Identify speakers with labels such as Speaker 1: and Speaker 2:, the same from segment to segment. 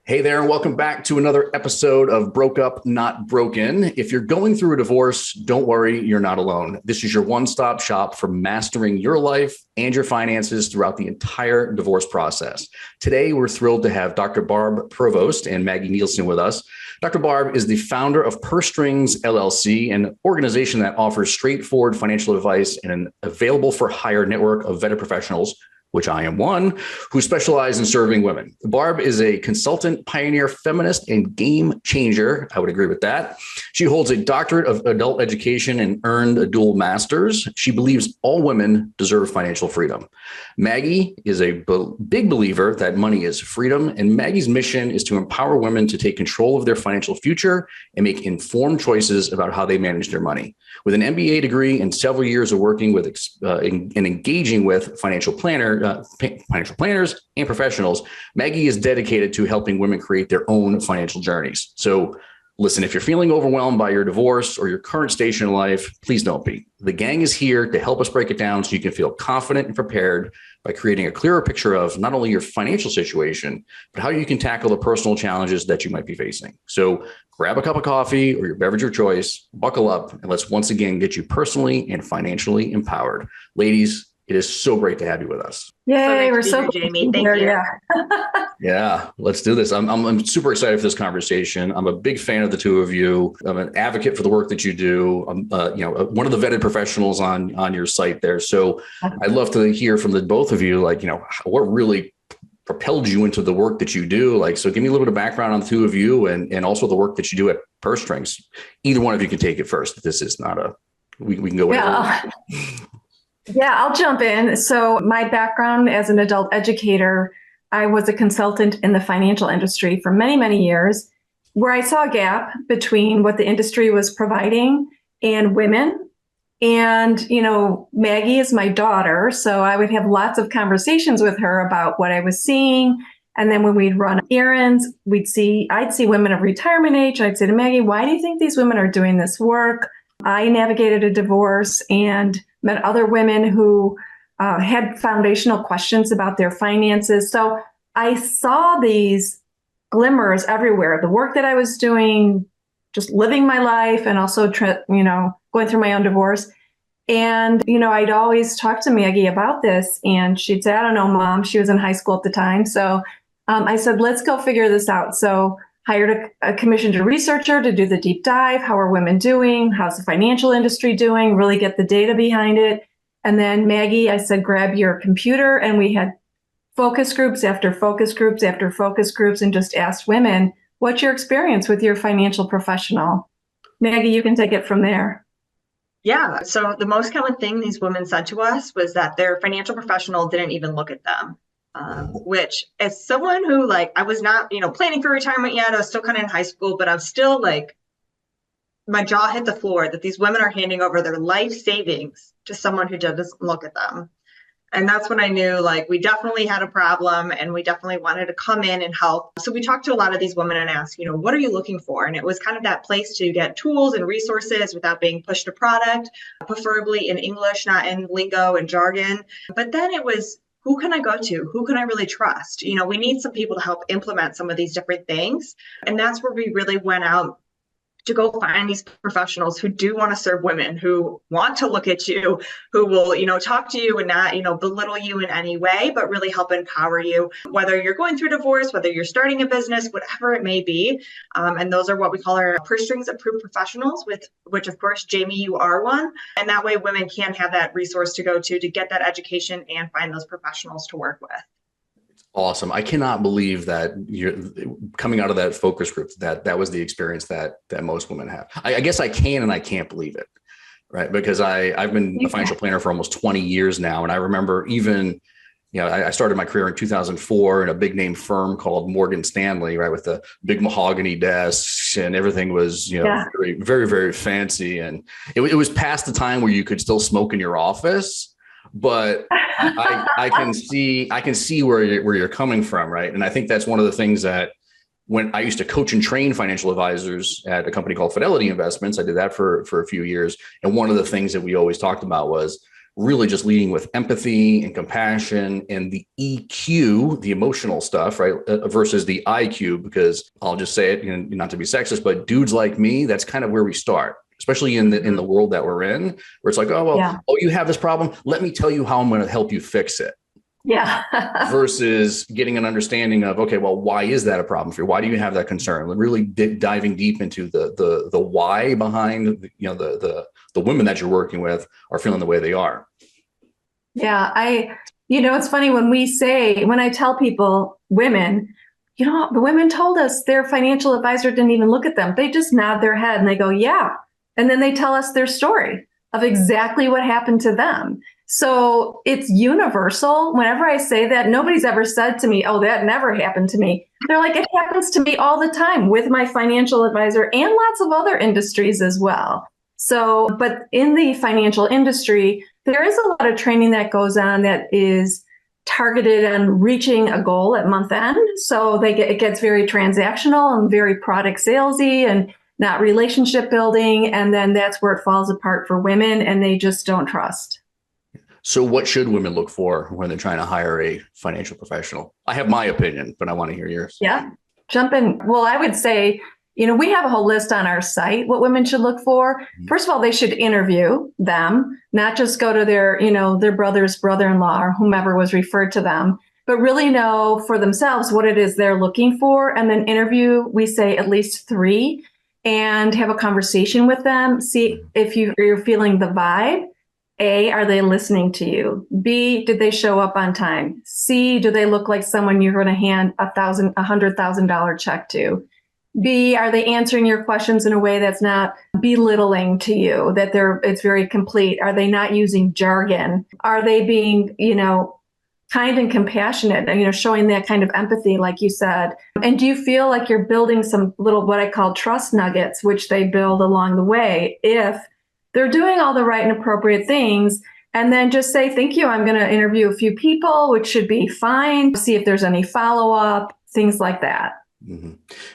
Speaker 1: Hey there, and welcome back to another episode of Broke Up, Not Broken. If you're going through a divorce, don't worry, you're not alone. This is your one-stop shop for mastering your life and your finances throughout the entire divorce process. Today, we're thrilled to have Dr. Barb Provost and Maggie Nielsen with us. Dr. Barb is the founder of Purse Strings LLC, an organization that offers straightforward financial advice and an available for hire network of vetted professionals, which I am one, who specialize in serving women. Barb is a consultant, pioneer, feminist, and game changer. I would agree with that. She holds a doctorate of adult education and earned a dual master's. She believes all women deserve financial freedom. Maggie is a big believer that money is freedom, and Maggie's mission is to empower women to take control of their financial future and make informed choices about how they manage their money. With an MBA degree and several years of working with and engaging with financial planners and professionals, Maggie is dedicated to helping women create their own financial journeys. So listen, if you're feeling overwhelmed by your divorce or your current station in life, please don't be. The gang is here to help us break it down so you can feel confident and prepared by creating a clearer picture of not only your financial situation, but how you can tackle the personal challenges that you might be facing. So grab a cup of coffee or your beverage of choice, buckle up, and let's once again get you personally and financially empowered. Ladies, it is so great to have you with us.
Speaker 2: Yay, we're so Jamie. Thank you.
Speaker 1: Yeah, let's do this. I'm super excited for this conversation. I'm a big fan of the two of you. I'm an advocate for the work that you do. I'm one of the vetted professionals on your site there. So I'd love to hear from the both of you, what really propelled you into the work that you do. So give me a little bit of background on the two of you and also the work that you do at Purse Strings. Either one of you can take it first. This is not we can go whatever.
Speaker 2: Yeah, I'll jump in. So my background as an adult educator, I was a consultant in the financial industry for many, many years, where I saw a gap between what the industry was providing and women. And, Maggie is my daughter, so I would have lots of conversations with her about what I was seeing. And then when we'd run errands, I'd see women of retirement age. I'd say to Maggie, why do you think these women are doing this work? I navigated a divorce and met other women who had foundational questions about their finances. So I saw these glimmers everywhere. The work that I was doing, just living my life, and also, going through my own divorce. And, I'd always talk to Maggie about this, and she'd say, I don't know, Mom. She was in high school at the time. So I said, let's go figure this out. So hired a commissioned researcher to do the deep dive. How are women doing? How's the financial industry doing? Really get the data behind it. And then Maggie, I said, grab your computer. And we had focus groups after focus groups after focus groups and just asked women, what's your experience with your financial professional? Maggie, you can take it from there.
Speaker 3: Yeah. So the most common thing these women said to us was that their financial professional didn't even look at them. Which, as someone who I was not, planning for retirement yet, I was still kind of in high school, but I'm still my jaw hit the floor that these women are handing over their life savings to someone who doesn't look at them. And that's when I knew we definitely had a problem and we definitely wanted to come in and help. So we talked to a lot of these women and asked, what are you looking for? And it was kind of that place to get tools and resources without being pushed to product, preferably in English, not in lingo and jargon. But then it was, who can I go to? Who can I really trust? We need some people to help implement some of these different things. And that's where we really went out to go find these professionals who do want to serve women, who want to look at you, who will, talk to you and not, belittle you in any way, but really help empower you, whether you're going through divorce, whether you're starting a business, whatever it may be. And those are what we call our Purse Strings approved professionals, which of course, Jamie, you are one. And that way women can have that resource to go to get that education and find those professionals to work with.
Speaker 1: Awesome. I cannot believe that you're coming out of that focus group, that was the experience that most women have. I guess I can and I can't believe it, right? Because I've been a financial planner for almost 20 years now. And I remember even, I started my career in 2004 in a big name firm called Morgan Stanley, right? With the big mahogany desks and everything was, very, very, very fancy. And it was past the time where you could still smoke in your office. But I can see where you're coming from, right? And I think that's one of the things that when I used to coach and train financial advisors at a company called Fidelity Investments, I did that for a few years. And one of the things that we always talked about was really just leading with empathy and compassion and the EQ, the emotional stuff, right? Versus the IQ, because I'll just say it, not to be sexist, but dudes like me, that's kind of where we start, especially in the world that we're in, where it's like, oh, well, you have this problem. Let me tell you how I'm going to help you fix it.
Speaker 2: Yeah.
Speaker 1: Versus getting an understanding of, okay, well, why is that a problem for you? Why do you have that concern? Really diving deep into the why behind, the women that you're working with are feeling the way they are.
Speaker 2: Yeah. It's funny when I tell people, women, the women told us their financial advisor didn't even look at them. They just nod their head and they go, yeah. And then they tell us their story of exactly what happened to them. So it's universal. Whenever I say that, nobody's ever said to me, oh, that never happened to me. They're like, it happens to me all the time with my financial advisor and lots of other industries as well. So, but in the financial industry, there is a lot of training that goes on that is targeted on reaching a goal at month end. So it gets very transactional and very product salesy and not relationship building. And then that's where it falls apart for women and they just don't trust.
Speaker 1: So what should women look for when they're trying to hire a financial professional? I have my opinion, but I want to hear yours.
Speaker 2: Yeah, jump in. Well, I would say, we have a whole list on our site, what women should look for. First of all, they should interview them, not just go to their brother's brother-in-law or whomever was referred to them, but really know for themselves what it is they're looking for. And then interview, we say at least 3, and have a conversation with them. See if you're feeling the vibe. A, are they listening to you? B, did they show up on time? C, do they look like someone you're going to hand $100,000 check to? B, are they answering your questions in a way that's not belittling to you, that it's very complete? Are they not using jargon? Are they being, kind and compassionate and, showing that kind of empathy, like you said? And do you feel like you're building some little, what I call trust nuggets, which they build along the way if they're doing all the right and appropriate things, and then just say, thank you, I'm going to interview a few people, which should be fine. See if there's any follow-up, things like that.
Speaker 1: Mm-hmm.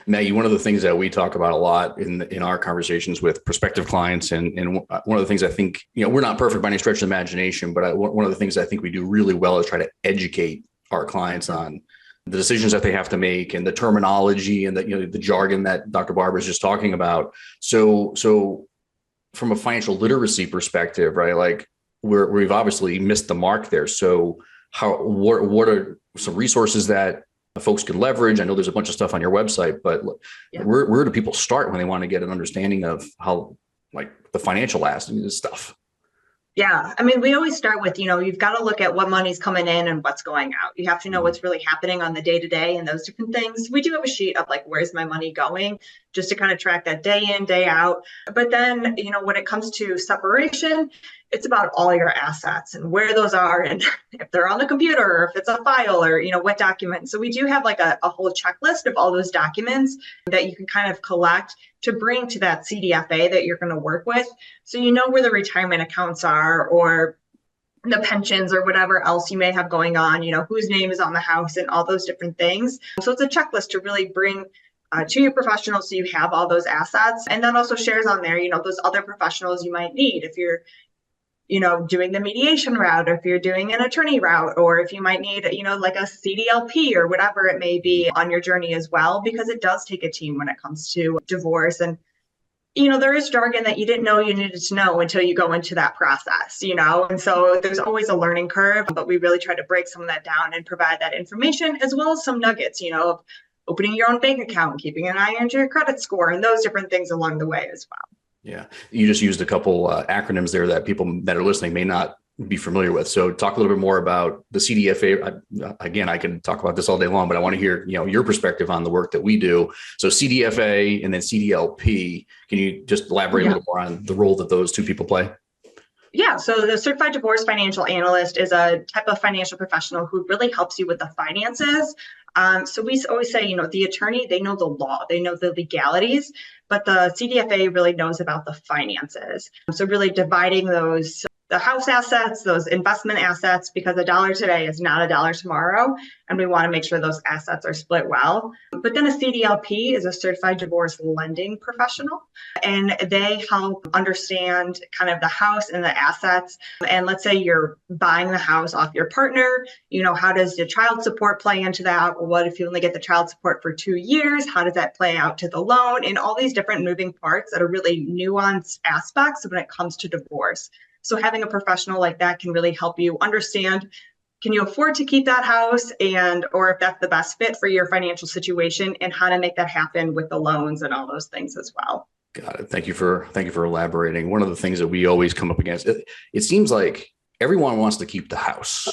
Speaker 1: Maggie, one of the things that we talk about a lot in our conversations with prospective clients, and one of the things I think, we're not perfect by any stretch of the imagination, but one of the things I think we do really well is try to educate our clients on the decisions that they have to make and the terminology and the jargon that Dr. Barber is just talking about. So from a financial literacy perspective, right? Like we've obviously missed the mark there. So what are some resources that folks can leverage? I know there's a bunch of stuff on your website, but where do people start when they want to get an understanding of how, like, the financial aspect of this stuff?
Speaker 3: Yeah. I mean, we always start with, you've got to look at what money's coming in and what's going out. You have to know what's really happening on the day to day and those different things. We do have a sheet of like, where's my money going, just to kind of track that day in, day out. But then, when it comes to separation, it's about all your assets and where those are and if they're on the computer or if it's a file or, what document. So we do have like a whole checklist of all those documents that you can kind of collect to bring to that CDFA that you're going to work with. So where the retirement accounts are or the pensions or whatever else you may have going on, whose name is on the house and all those different things. So it's a checklist to really bring to your professional so you have all those assets. And then also shares on there, those other professionals you might need if you're doing the mediation route, or if you're doing an attorney route, or if you might need, like a CDLP or whatever it may be on your journey as well, because it does take a team when it comes to divorce. And, there is jargon that you didn't know you needed to know until you go into that process, and so there's always a learning curve, but we really try to break some of that down and provide that information as well as some nuggets, of opening your own bank account, keeping an eye on your credit score and those different things along the way as well.
Speaker 1: Yeah. You just used a couple acronyms there that people that are listening may not be familiar with. So talk a little bit more about the CDFA. Again, I can talk about this all day long, but I want to hear, your perspective on the work that we do. So CDFA and then CDLP, can you just elaborate a little more on the role that those two people play?
Speaker 3: Yeah, so the Certified Divorce Financial Analyst is a type of financial professional who really helps you with the finances. So we always say, the attorney, they know the law, they know the legalities, but the CDFA really knows about the finances. So really dividing those the house assets, those investment assets, because a dollar today is not a dollar tomorrow. And we want to make sure those assets are split well. But then a CDLP is a certified divorce lending professional, and they help understand kind of the house and the assets. And let's say you're buying the house off your partner, how does the child support play into that? What if you only get the child support for 2 years? How does that play out to the loan? And all these different moving parts that are really nuanced aspects when it comes to divorce. So having a professional like that can really help you understand, can you afford to keep that house, or if that's the best fit for your financial situation, and how to make that happen with the loans and all those things as well.
Speaker 1: Got it. Thank you for elaborating. One of the things that we always come up against, it seems like everyone wants to keep the house.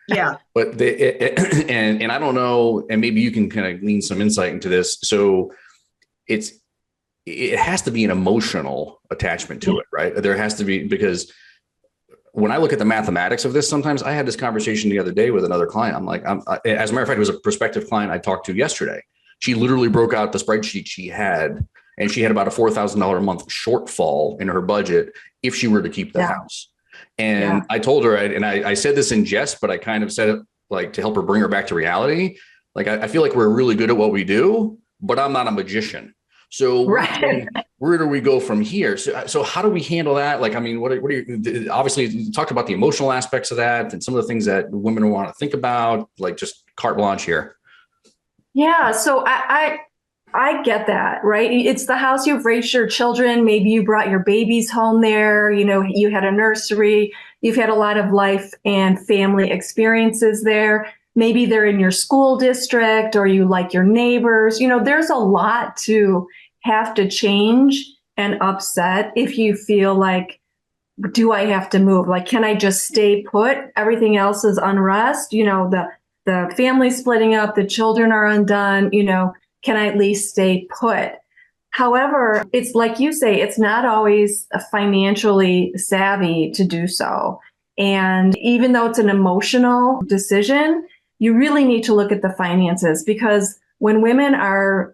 Speaker 3: Yeah.
Speaker 1: But and I don't know, and maybe you can kind of glean some insight into this. So it has to be an emotional attachment to it, right? There has to be, because when I look at the mathematics of this, sometimes I had this conversation the other day with another client. I'm like, as a matter of fact, it was a prospective client I talked to yesterday. She literally broke out the spreadsheet she had, and she had about a $4,000 a month shortfall in her budget if she were to keep the house. And I told her, and I said this in jest, but I kind of said it like to help her bring her back to reality. Like, I feel like we're really good at what we do, but I'm not a magician. So where do we go from here? So how do we handle that? Like, I mean, what are you, obviously you talked about the emotional aspects of that and some of the things that women want to think about, like just carte blanche here.
Speaker 2: Yeah. So I get that, right? It's the house you've raised your children. Maybe you brought your babies home there. You had a nursery. You've had a lot of life and family experiences there. Maybe they're in your school district, or you like your neighbors. There's a lot to have to change and upset if you feel like, do I have to move? Like, can I just stay put? Everything else is unrest. The family splitting up, the children are undone. Can I at least stay put? However, it's like you say, it's not always financially savvy to do so. And even though it's an emotional decision, you really need to look at the finances, because when women are,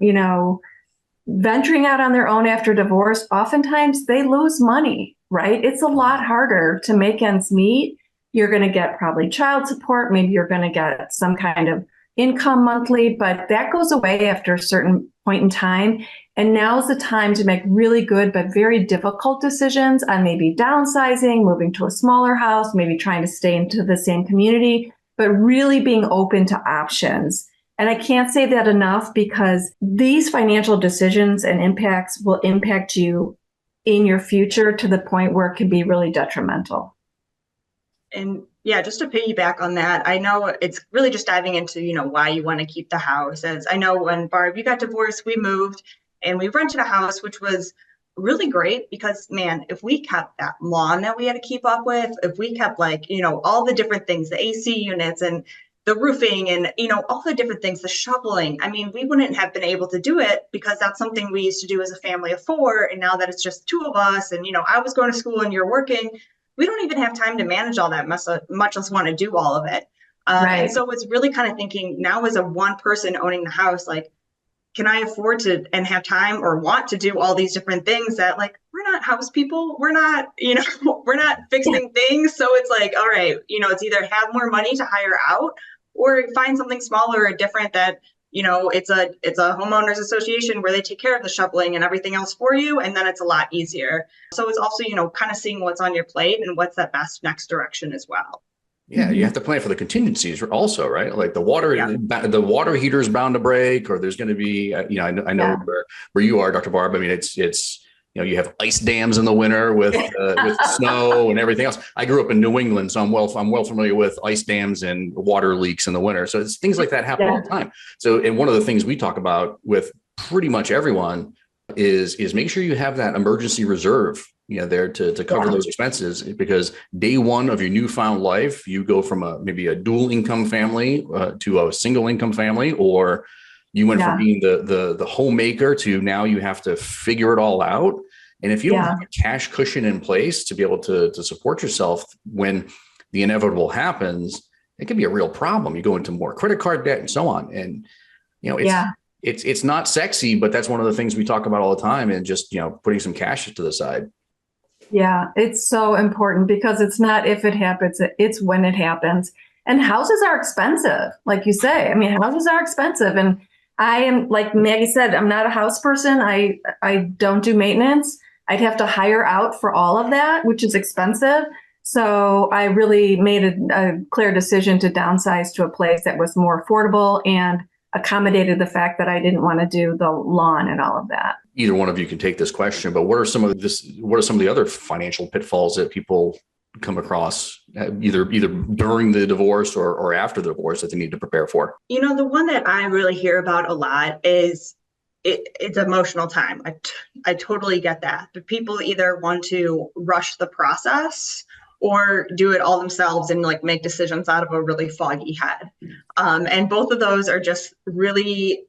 Speaker 2: venturing out on their own after divorce, oftentimes they lose money, right? It's a lot harder to make ends meet. You're going to get probably child support. Maybe you're going to get some kind of income monthly, but that goes away after a certain point in time. And now's the time to make really good but very difficult decisions on maybe downsizing, moving to a smaller house, maybe trying to stay into the same community, but really being open to options. And I can't say that enough, because these financial decisions and impacts will impact you in your future to the point where it can be really detrimental.
Speaker 3: And yeah, just to piggyback on that, I know it's really just diving into, why you want to keep the house. As I know when Barb, you got divorced, we moved and we rented a house, which was really great because, man, if we kept that lawn that we had to keep up with, if we kept all the different things, the AC units and the roofing and, all the different things, the shoveling, I mean, we wouldn't have been able to do it because that's something we used to do as a family of 4. And now that it's just 2 of us and, I was going to school and you're working, we don't even have time to manage all that much as want to do all of it. Right. And so it's really kind of thinking now as a one person owning the house, like, can I afford to and have time or want to do all these different things that we're not house people. We're not, we're not fixing things. So it's like, all right, it's either have more money to hire out or find something smaller or different that, it's a homeowners association where they take care of the shoveling and everything else for you. And then it's a lot easier. So it's also, kind of seeing what's on your plate and what's that best next direction as well.
Speaker 1: Yeah, you have to plan for the contingencies also, right? Like the water heater is bound to break, or there's going to be, I know where you are, Dr. Barb. I mean, it's you have ice dams in the winter with snow and everything else. I grew up in New England, so I'm well familiar with ice dams and water leaks in the winter. So it's things like that happen all the time. So, and one of the things we talk about with pretty much everyone is make sure you have that emergency reserve, there to cover those expenses, because day one of your newfound life, you go from maybe a dual income family to a single income family, or you went from being the homemaker to now you have to figure it all out. And if you don't have a cash cushion in place to be able to support yourself when the inevitable happens, it can be a real problem. You go into more credit card debt and so on. And, it's not sexy, but that's one of the things we talk about all the time, and just, putting some cash to the side.
Speaker 2: Yeah, it's so important because it's not if it happens, it's when it happens. And houses are expensive, like you say. I mean, houses are expensive. And I am, like Maggie said, I'm not a house person. I don't do maintenance. I'd have to hire out for all of that, which is expensive. So I really made a clear decision to downsize to a place that was more affordable and accommodated the fact that I didn't want to do the lawn and all of that.
Speaker 1: Either one of you can take this question, but what are some of the other financial pitfalls that people come across either during the divorce or after the divorce that they need to prepare for?
Speaker 3: The one that I really hear about a lot is it's emotional time. I totally get that. But people either want to rush the process or do it all themselves and like make decisions out of a really foggy head. And both of those are just really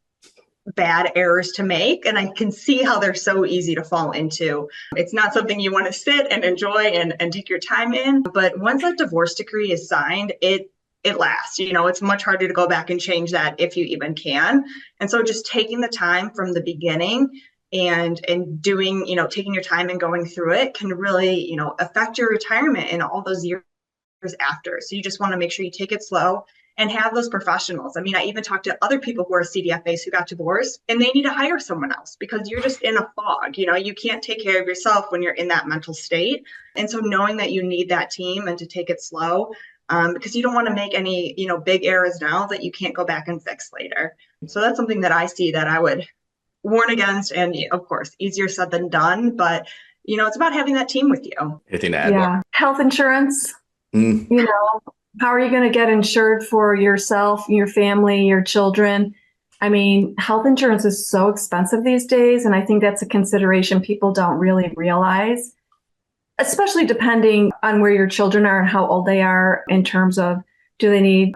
Speaker 3: bad errors to make. And I can see how they're so easy to fall into. It's not something you want to sit and enjoy and take your time in. But once that divorce decree is signed, it lasts. It's much harder to go back and change that if you even can. And so just taking the time from the beginning and doing, taking your time and going through it can really, affect your retirement in all those years after. So you just want to make sure you take it slow and have those professionals. I mean, I even talked to other people who are CDFAs who got divorced and they need to hire someone else because you're just in a fog. You can't take care of yourself when you're in that mental state. And so knowing that you need that team and to take it slow, because you don't want to make any, big errors now that you can't go back and fix later. So that's something that I see that I would warn against. And of course, easier said than done, but it's about having that team with you.
Speaker 1: Anything to add?
Speaker 2: Yeah. Health insurance, how are you going to get insured for yourself, your family, your children? I mean, health insurance is so expensive these days. And I think that's a consideration people don't really realize, especially depending on where your children are and how old they are in terms of do they need,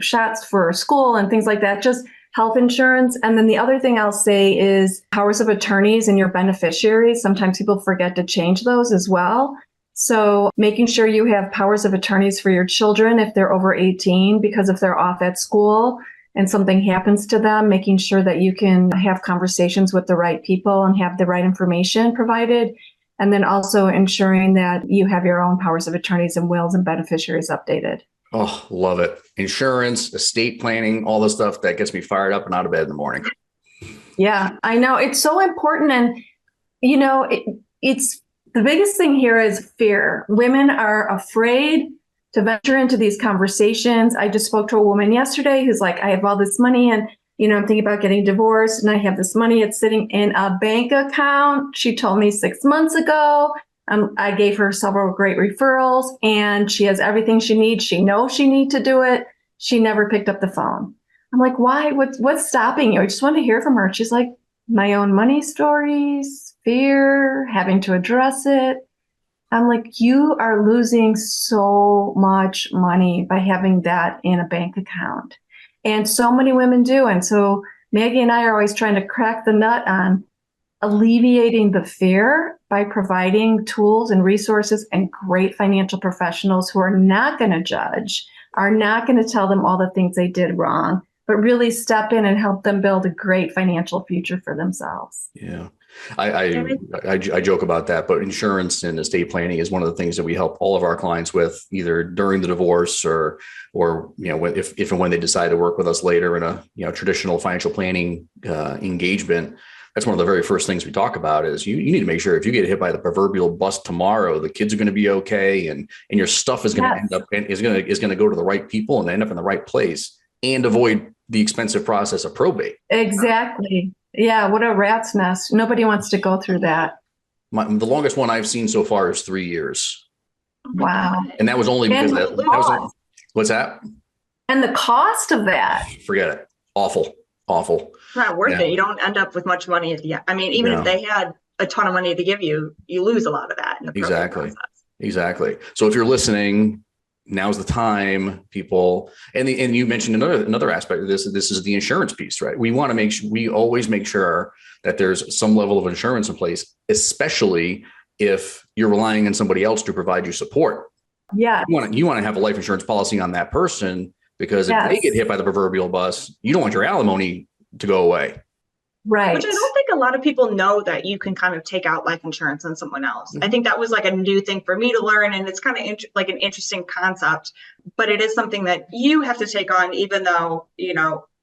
Speaker 2: shots for school and things like that, just health insurance. And then the other thing I'll say is powers of attorneys and your beneficiaries. Sometimes people forget to change those as well. So making sure you have powers of attorneys for your children if they're over 18, because if they're off at school and something happens to them, making sure that you can have conversations with the right people and have the right information provided. And then also ensuring that you have your own powers of attorneys and wills and beneficiaries updated.
Speaker 1: Oh, love it. Insurance, estate planning, all the stuff that gets me fired up and out of bed in the morning.
Speaker 2: Yeah, I know. It's so important. And, it's the biggest thing here is fear. Women are afraid to venture into these conversations. I just spoke to a woman yesterday who's like, I have all this money and, I'm thinking about getting divorced and I have this money. It's sitting in a bank account. She told me 6 months ago. I gave her several great referrals and she has everything she needs. She knows she needs to do it. She never picked up the phone. I'm like, why? What's stopping you? I just want to hear from her. She's like, my own money stories, fear, having to address it. I'm like, you are losing so much money by having that in a bank account. And so many women do. And so Maggie and I are always trying to crack the nut on alleviating the fear by providing tools and resources and great financial professionals who are not going to judge, are not going to tell them all the things they did wrong, but really step in and help them build a great financial future for themselves.
Speaker 1: Yeah. I joke about that, but insurance and estate planning is one of the things that we help all of our clients with, either during the divorce or if and when they decide to work with us later in a traditional financial planning engagement. That's one of the very first things we talk about is you need to make sure if you get hit by the proverbial bus tomorrow, the kids are going to be okay, and your stuff is going to end up and is going to go to the right people and end up in the right place, and avoid the expensive process of probate.
Speaker 2: Exactly. Yeah. What a rat's nest. Nobody wants to go through that.
Speaker 1: The longest one I've seen so far is 3 years.
Speaker 2: Wow.
Speaker 1: And that was only because that was what's that?
Speaker 2: And the cost of that.
Speaker 1: Forget it. Awful.
Speaker 3: It's not worth it. You don't end up with much money at the end. I mean, even if they had a ton of money to give you, you lose a lot of that in the process.
Speaker 1: Exactly. So if you're listening, now's the time, people. And you mentioned another aspect of this. This is the insurance piece, right? We want to we always make sure that there's some level of insurance in place, especially if you're relying on somebody else to provide you support.
Speaker 2: Yeah.
Speaker 1: You want to have a life insurance policy on that person, because if they get hit by the proverbial bus, you don't want your alimony to go away.
Speaker 2: Right.
Speaker 3: Which I don't think a lot of people know, that you can kind of take out life insurance on someone else. I think that was like a new thing for me to learn. And it's kind of like an interesting concept, but it is something that you have to take on, even though,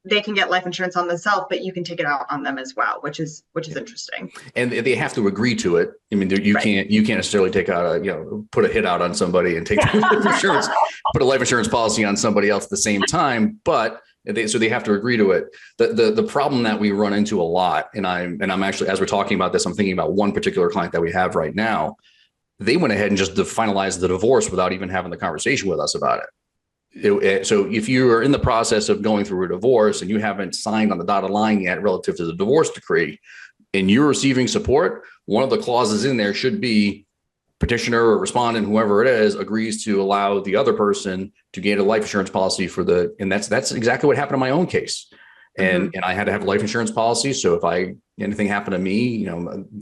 Speaker 3: they can get life insurance on themselves, but you can take it out on them as well, which is interesting.
Speaker 1: And they have to agree to it. I mean, you can't necessarily take out put a hit out on somebody and take life insurance, put a life insurance policy on somebody else at the same time. But they have to agree to it. The problem that we run into a lot, and I'm actually, as we're talking about this, I'm thinking about one particular client that we have right now. They went ahead and just finalized the divorce without even having the conversation with us about it. So if you are in the process of going through a divorce and you haven't signed on the dotted line yet relative to the divorce decree, and you're receiving support, one of the clauses in there should be petitioner or respondent, whoever it is, agrees to allow the other person to get a life insurance policy and that's exactly what happened in my own case. And I had to have a life insurance policy. So if anything happened to me,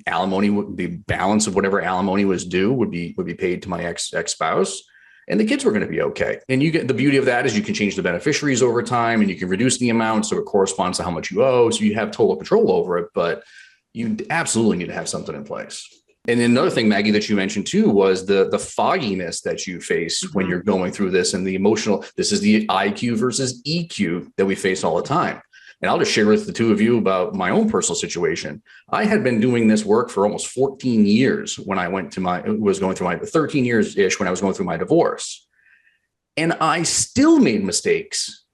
Speaker 1: alimony, the balance of whatever alimony was due would be paid to my ex-spouse. And the kids were going to be okay. And you get the beauty of that is you can change the beneficiaries over time and you can reduce the amount so it corresponds to how much you owe. So you have total control over it, but you absolutely need to have something in place. And then another thing, Maggie, that you mentioned too, was the fogginess that you face when you're going through this, and the emotional, this is the IQ versus EQ that we face all the time. And I'll just share with the two of you about my own personal situation. I had been doing this work for almost 14 years when I was going through my 13 years ish when I was going through my divorce. And I still made mistakes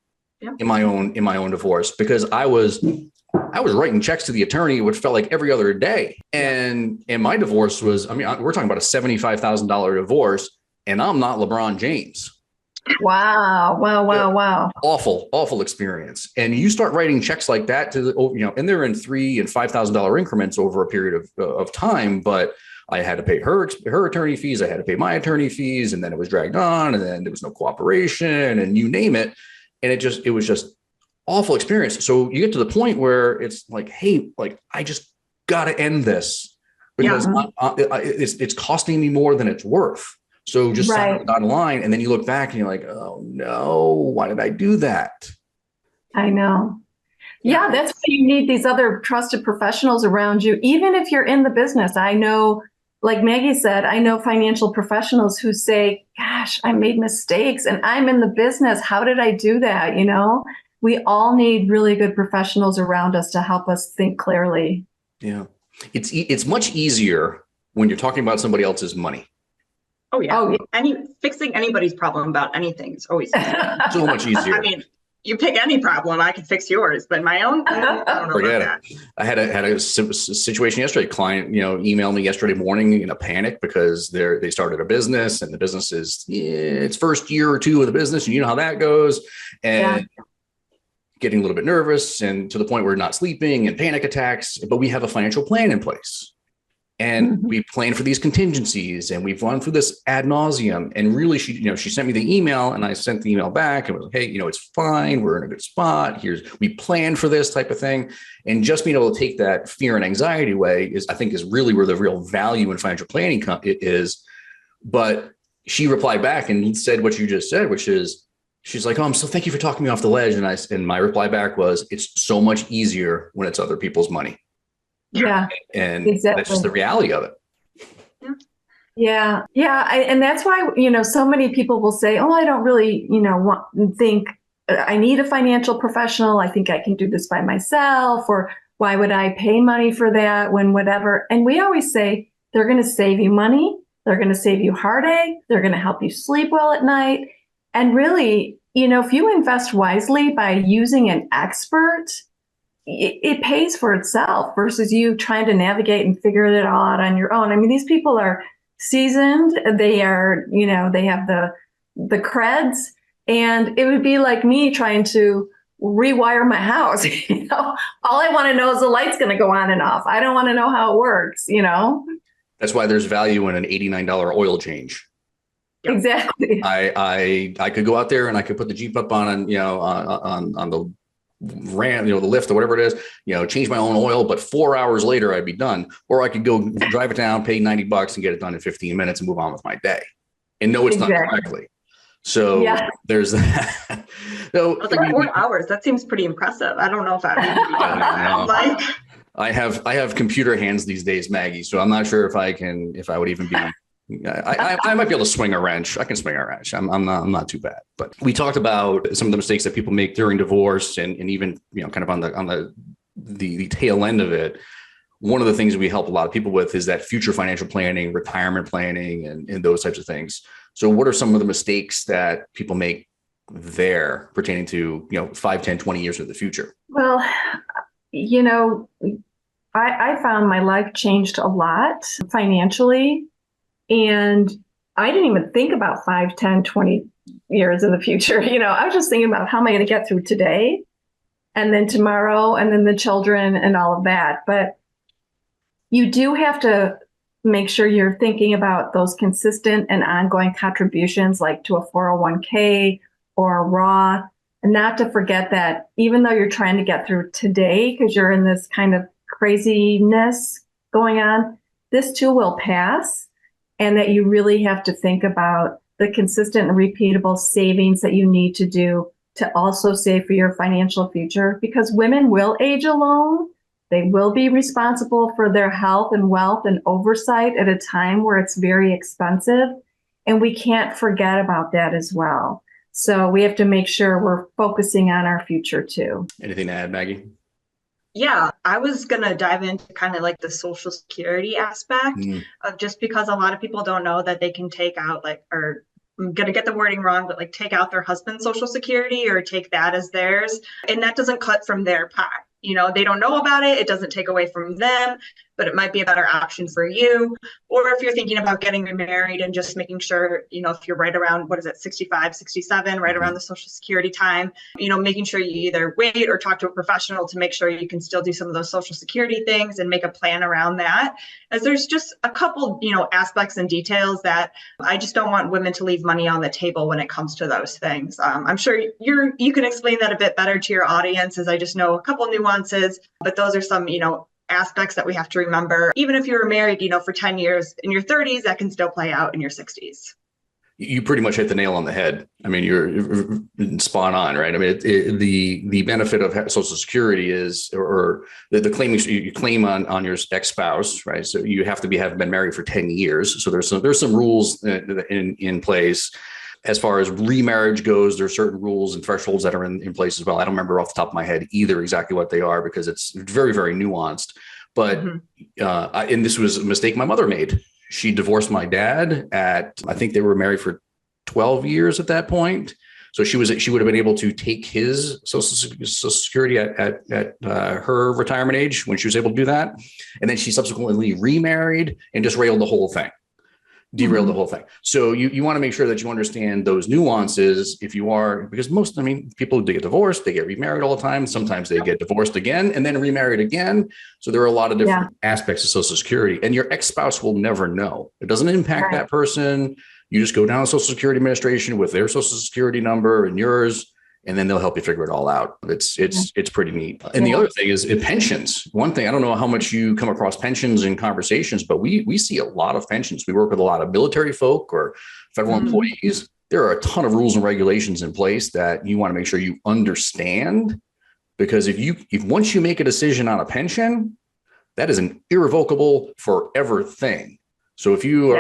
Speaker 1: in my own divorce, because I was writing checks to the attorney, which felt like every other day. And my divorce was, we're talking about a $75,000 divorce, and I'm not LeBron James.
Speaker 2: Wow.
Speaker 1: Awful experience. And you start writing checks like that and they're in $3,000 and $5,000 increments over a period of time. But I had to pay her attorney fees. I had to pay my attorney fees. And then it was dragged on, and then there was no cooperation, and you name it. And it was just awful experience. So you get to the point where it's like, hey, I just got to end this, because it's costing me more than it's worth. So just sign on the dotted line, and then you look back and you're like, oh no, why did I do that?
Speaker 2: I know. Yeah, that's why you need these other trusted professionals around you, even if you're in the business. I know, like Maggie said, I know financial professionals who say, gosh, I made mistakes and I'm in the business. How did I do that? We all need really good professionals around us to help us think clearly.
Speaker 1: Yeah. It's much easier when you're talking about somebody else's money.
Speaker 3: Oh yeah. Fixing anybody's problem about anything is always
Speaker 1: so much easier.
Speaker 3: I mean, you pick any problem, I can fix yours, but my own, I don't know.
Speaker 1: Forget
Speaker 3: about
Speaker 1: it. I had a situation yesterday. A client, emailed me yesterday morning in a panic because they started a business, and the business is its first year or two of the business, and you know how that goes, and getting a little bit nervous, and to the point where not sleeping and panic attacks. But we have a financial plan in place. And we plan for these contingencies, and we've gone through this ad nauseum. And really, she sent me the email, and I sent the email back and was like, hey, it's fine. We're in a good spot. We plan for this type of thing. And just being able to take that fear and anxiety away I think is really where the real value in financial planning is. But she replied back and said what you just said, which is, she's like, oh, thank you for talking me off the ledge. And my reply back was, it's so much easier when it's other people's money.
Speaker 2: Yeah.
Speaker 1: And exactly. That's just the reality of it.
Speaker 2: Yeah. And that's why, so many people will say, oh, I don't really, think I need a financial professional. I think I can do this by myself, or why would I pay money for that when whatever? And we always say, they're going to save you money. They're going to save you heartache. They're going to help you sleep well at night. And really, if you invest wisely by using an expert, it pays for itself versus you trying to navigate and figure it all out on your own. I mean, these people are seasoned. They are, they have the creds, and it would be like me trying to rewire my house. All I want to know is the light's going to go on and off. I don't want to know how it works.
Speaker 1: That's why there's value in an $89 oil change.
Speaker 2: Exactly.
Speaker 1: I could go out there and I could put the Jeep up on the ramp, the lift or whatever it is, change my own oil, but 4 hours later I'd be done. Or I could go drive it down, pay $90 and get it done in 15 minutes and move on with my day and know it's done correctly. So there's that. So
Speaker 3: I was like 4 hours. That seems pretty impressive. I don't know if I would be like.
Speaker 1: I have computer hands these days, Maggie. So I'm not sure if I would even be. I might be able to swing a wrench. I can swing a wrench. I'm not too bad. But we talked about some of the mistakes that people make during divorce, and even kind of on the tail end of it. One of the things we help a lot of people with is that future financial planning, retirement planning, and those types of things. So what are some of the mistakes that people make there pertaining to 5, 10, 20 years into the future?
Speaker 2: Well, I found my life changed a lot financially, and I didn't even think about 5, 10, 20 years in the future. I was just thinking about how am I going to get through today and then tomorrow and then the children and all of that. But you do have to make sure you're thinking about those consistent and ongoing contributions, like to a 401k or a Roth, and not to forget that even though you're trying to get through today, because you're in this kind of craziness going on, this too will pass, and that you really have to think about the consistent and repeatable savings that you need to do to also save for your financial future, because women will age alone. They will be responsible for their health and wealth and oversight at a time where it's very expensive. And we can't forget about that as well. So we have to make sure we're focusing on our future too.
Speaker 1: Anything to add, Maggie?
Speaker 3: Yeah, I was going to dive into kind of like the Social Security aspect of, just because a lot of people don't know that they can take out or I'm going to get the wording wrong, but take out their husband's Social Security or take that as theirs. And that doesn't cut from their pot. They don't know about it. It doesn't take away from them, but it might be a better option for you. Or if you're thinking about getting remarried and just making sure, if you're right around, 65, 67, right around the Social Security time, making sure you either wait or talk to a professional to make sure you can still do some of those Social Security things and make a plan around that. As there's just a couple, aspects and details that I just don't want women to leave money on the table when it comes to those things. I'm sure you can explain that a bit better to your audience, as I just know a couple nuances, but those are some, aspects that we have to remember. Even if you were married, for 10 years in your 30s, that can still play out in your 60s.
Speaker 1: You pretty much hit the nail on the head. I mean, you're spot on, right? I mean, the benefit of Social Security is, or the claim you claim on your ex-spouse, right? So you have to have been married for 10 years. So there's some rules in place. As far as remarriage goes, there are certain rules and thresholds that are in place as well. I don't remember off the top of my head either exactly what they are, because it's very, very nuanced. But and this was a mistake my mother made. She divorced my dad I think they were married for 12 years at that point. So she would have been able to take his Social Security at her retirement age when she was able to do that. And then she subsequently remarried and just derailed the whole thing. So you want to make sure that you understand those nuances because people get divorced, they get remarried all the time. Sometimes they get divorced again and then remarried again. So there are a lot of different aspects of Social Security, and your ex-spouse will never know. It doesn't impact that person. You just go down to Social Security Administration with their Social Security number and yours, and then they'll help you figure it all out. It's pretty neat. And the other thing is pensions. One thing, I don't know how much you come across pensions in conversations, but we see a lot of pensions. We work with a lot of military folk or federal employees. There are a ton of rules and regulations in place that you want to make sure you understand, because if once you make a decision on a pension, that is an irrevocable forever thing. So if you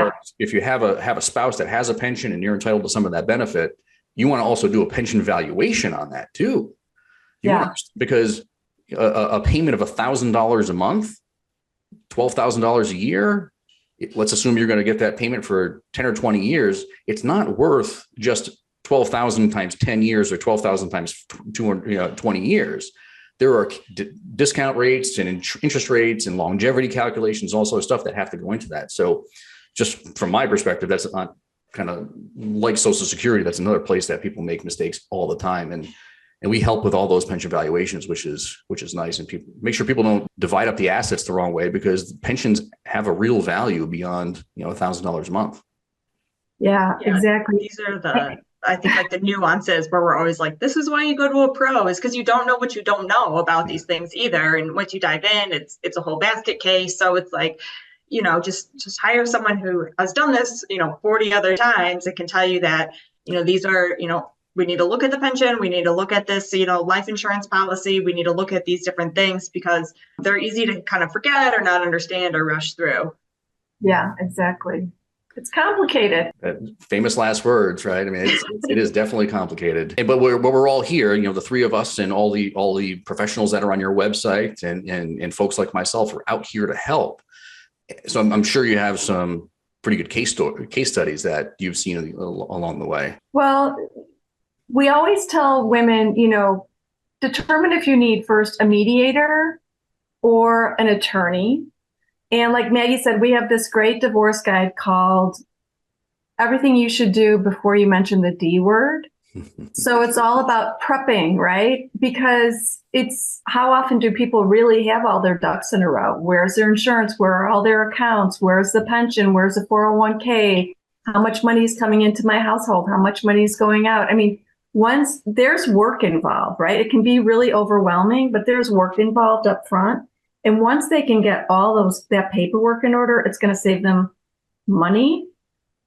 Speaker 1: have a spouse that has a pension and you're entitled to some of that benefit, you want to also do a pension valuation on that too. Because a payment of $1,000 a month, $12,000 a year, let's assume you're going to get that payment for 10 or 20 years. It's not worth just 12,000 times 10 years or 12,000 times 20 years. There are discount rates and interest rates and longevity calculations, also stuff that have to go into that. So just from my perspective, that's not kind of like Social Security. That's another place that people make mistakes all the time. And we help with all those pension valuations, which is nice. And people make sure people don't divide up the assets the wrong way, because pensions have a real value beyond, $1,000 a month.
Speaker 2: Yeah, exactly.
Speaker 3: These are I think the nuances where we're always like, this is why you go to a pro, is because you don't know what you don't know about these things either. And once you dive in, it's a whole basket case. So it's like, just hire someone who has done this, 40 other times and can tell you that, these are, we need to look at the pension. We need to look at this, life insurance policy. We need to look at these different things because they're easy to kind of forget or not understand or rush through.
Speaker 2: Yeah, exactly. It's complicated.
Speaker 1: Famous last words, right? I mean, it is definitely complicated. But we're all here, the three of us and all the professionals that are on your website and folks like myself are out here to help. So I'm sure you have some pretty good case studies that you've seen along the way.
Speaker 2: Well, we always tell women, determine if you need first a mediator or an attorney. And like Maggie said, we have this great divorce guide called Everything You Should Do Before You Mention the D Word. So it's all about prepping, right? Because it's how often do people really have all their ducks in a row? Where's their insurance? Where are all their accounts? Where's the pension? Where's the 401k? How much money is coming into my household? How much money is going out? I mean, once there's work involved, right? It can be really overwhelming, but there's work involved up front. And once they can get all that paperwork in order, it's going to save them money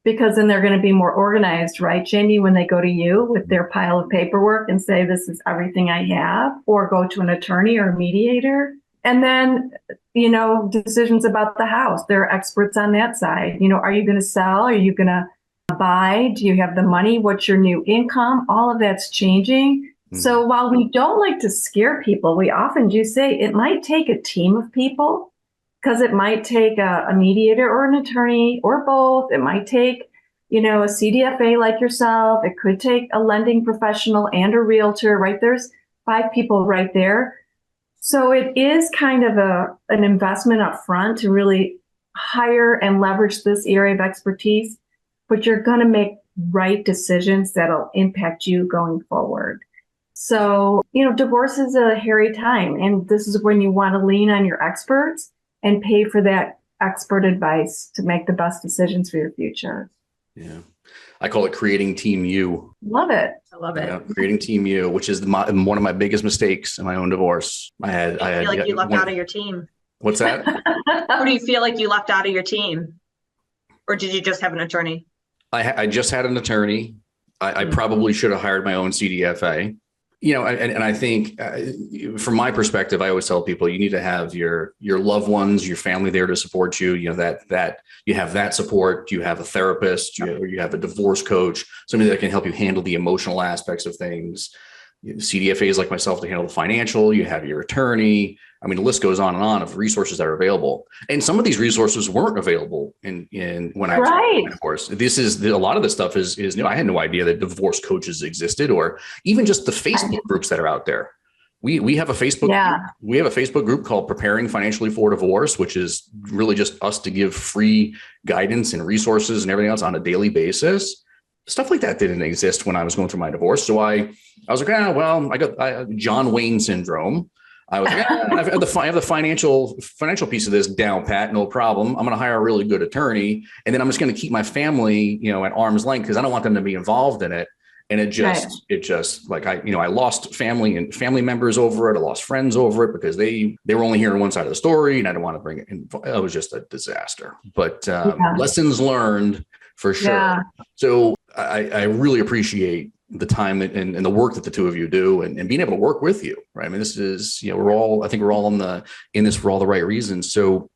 Speaker 2: because then they're going to be more organized, right, Jamie, when they go to you with their pile of paperwork and say, this is everything I have, or go to an attorney or a mediator. And then, decisions about the house. They're experts on that side. Are you going to sell? Are you going to buy? Do you have the money? What's your new income? All of that's changing. So while we don't like to scare people, we often do say it might take a team of people because it might take a mediator or an attorney or both. It might take, a CDFA like yourself. It could take a lending professional and a realtor, right? There's 5 people right there. So it is kind of an investment up front to really hire and leverage this area of expertise, but you're going to make right decisions that'll impact you going forward. So, divorce is a hairy time, and this is when you want to lean on your experts and pay for that expert advice to make the best decisions for your future.
Speaker 1: Yeah. I call it creating Team U.
Speaker 2: Love it.
Speaker 3: I love it.
Speaker 1: Yeah, creating Team U, which is one of my biggest mistakes in my own divorce. I
Speaker 3: feel like you left out of your team.
Speaker 1: What's that?
Speaker 3: Who do you feel like you left out of your team? Or did you just have an attorney?
Speaker 1: I just had an attorney. I probably should have hired my own CDFA. And I think from my perspective, I always tell people you need to have your loved ones, your family there to support you. That you have that support. You have a therapist, you have a divorce coach, somebody that can help you handle the emotional aspects of things. CDFAs like myself to handle the financial. You have your attorney. I mean, the list goes on and on of resources that are available. And some of these resources weren't available in when I was divorced. A lot of this stuff is new. I had no idea that divorce coaches existed, or even just the Facebook groups that are out there. We have a Facebook. Yeah. We have a Facebook group called Preparing Financially for Divorce, which is really just us to give free guidance and resources and everything else on a daily basis. Stuff like that didn't exist when I was going through my divorce. So I was like, I got John Wayne syndrome. I was like, I have the financial piece of this down pat, no problem. I'm going to hire a really good attorney, and then I'm just going to keep my family, at arm's length because I don't want them to be involved in it. And it just like I lost family and family members over it. I lost friends over it because they were only hearing one side of the story, and I didn't want to bring it in. It was just a disaster. But lessons learned for sure. Yeah. So I really appreciate the time and the work that the two of you do and being able to work with you, right? I mean, this is, I think we're all in this for all the right reasons. So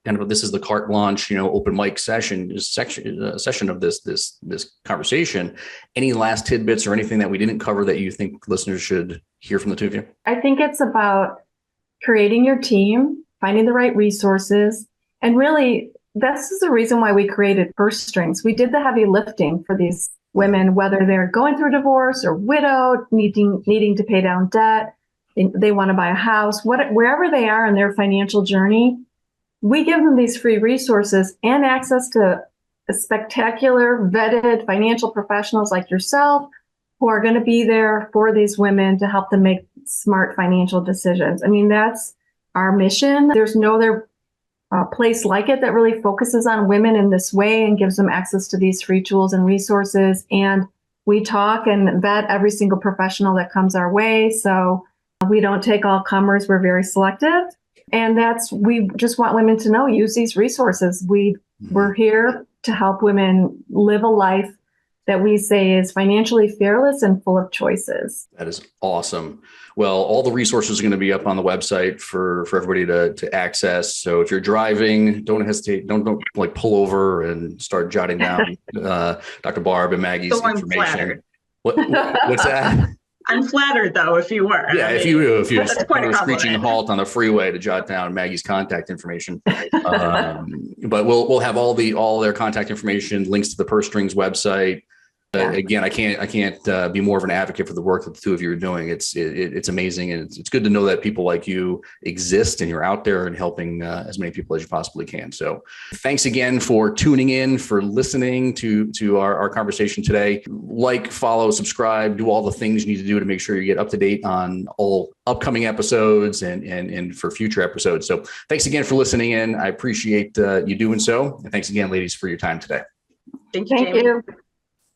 Speaker 1: kind of, this is the carte blanche, open mic session of this conversation. Any last tidbits or anything that we didn't cover that you think listeners should hear from the two of you?
Speaker 2: I think it's about creating your team, finding the right resources, and really, this is the reason why we created Purse Strings. We did the heavy lifting for these women, whether they're going through divorce or widowed, needing to pay down debt, they want to buy a house, wherever they are in their financial journey, we give them these free resources and access to a spectacular, vetted financial professionals like yourself who are going to be there for these women to help them make smart financial decisions. I mean, that's our mission. There's no other place like it that really focuses on women in this way and gives them access to these free tools and resources. And we talk and vet every single professional that comes our way. So we don't take all comers. We're very selective. And we just want women to know, use these resources. We're here to help women live a life that we say is financially fearless and full of choices.
Speaker 1: That is awesome. Well, all the resources are going to be up on the website for everybody to access. So if you're driving, don't hesitate. Don't like pull over and start jotting down Dr. Barb and Maggie's information.
Speaker 3: Flattered.
Speaker 1: What's that?
Speaker 3: I'm flattered though, if you were.
Speaker 1: Yeah, if you were screeching halt on the freeway to jot down Maggie's contact information. But we'll have all their contact information, links to the Purse Strings website. Again, I can't be more of an advocate for the work that the two of you are doing. It's amazing, and it's good to know that people like you exist and you're out there and helping as many people as you possibly can. So, thanks again for tuning in, for listening to our conversation today. Like, follow, subscribe, do all the things you need to do to make sure you get up to date on all upcoming episodes and for future episodes. So, thanks again for listening in. I appreciate you doing so, and thanks again, ladies, for your time today.
Speaker 3: Thank you,
Speaker 2: Thank
Speaker 3: Jamie.
Speaker 2: you.